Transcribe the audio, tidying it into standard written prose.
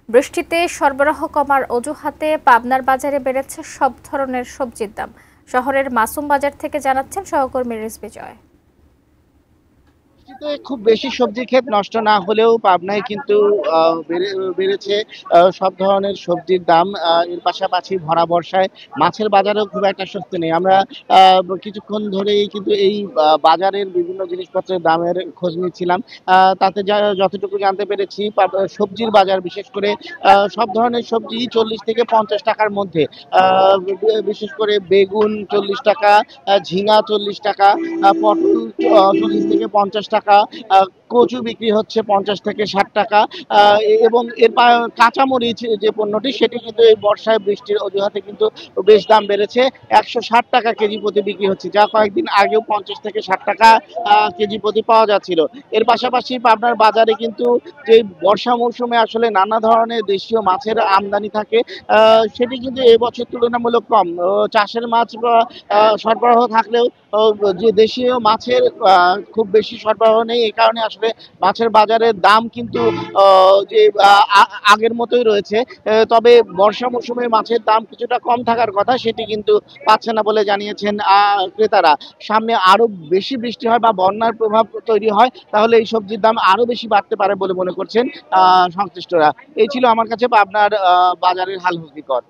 বৃষ্টিতে সরবরাহ কমার অজুহাতে পাবনার বাজারে বেড়েছে সব ধরনের সবজির দাম। শহরের মাসুম বাজার থেকে জানাচ্ছেন সহকর্মী রিজভী জয়। বৃষ্টিতে খুব বেশি সবজি ক্ষেত নষ্ট না হলেও পাবনায় কিন্তু বেড়েছে সব ধরনের সবজির দাম। এর পাশাপাশি ভরা বর্ষায় মাছের বাজারেও খুব একটা স্বস্তি নেই। আমরা কিছুক্ষণ ধরেই কিন্তু এই বাজারের বিভিন্ন জিনিসপত্রের দামের খোঁজ নিচ্ছিলাম। তাতে যতটুকু জানতে পেরেছি সবজির বাজার বিশেষ করে সব ধরনের সবজি 40 থেকে 50 টাকার মধ্যে। বিশেষ করে বেগুন 40 টাকা, ঝিঙা 40 টাকা, পটল 40 থেকে 50 টাকা, কচু বিক্রি হচ্ছে 50 থেকে 60 টাকা। এবং এর কাঁচামরিচ যে পণ্যটি সেটি কিন্তু এই বর্ষায় বৃষ্টির অজুহাতে কিন্তু বেশ দাম বেড়েছে। 160 টাকা কেজি প্রতি বিক্রি হচ্ছে, যা কয়েকদিন আগেও 50 থেকে 60 টাকা কেজি প্রতি পাওয়া যাচ্ছিল। এর পাশাপাশি পাবনার বাজারে কিন্তু যে বর্ষা মৌসুমে আসলে নানা ধরনের দেশীয় মাছের আমদানি থাকে, সেটি কিন্তু এবছর তুলনামূলক কম। চাষের মাছ সরবরাহ থাকলেও যে দেশীয় মাছের খুব বেশি সরবরাহ নেই। এই কারণে আসলে মাছের বাজারের দাম কিন্তু যে আগের মতোই রয়েছে। তবে বর্ষা মৌসুমে মাছের দাম কিছুটা কম থাকার কথা, সেটি কিন্তু পাচ্ছে না বলে জানিয়েছেন ক্রেতারা। সামনে আরো বেশি বৃষ্টি হয় বা বন্যার প্রভাব তৈরি হয়, তাহলে এই সবজির দাম আরো বেশি বাড়তে পারে বলে মনে করছেন সংশ্লিষ্টরা। এই ছিল আমার কাছে আপনার বাজারের হাল হকিকত।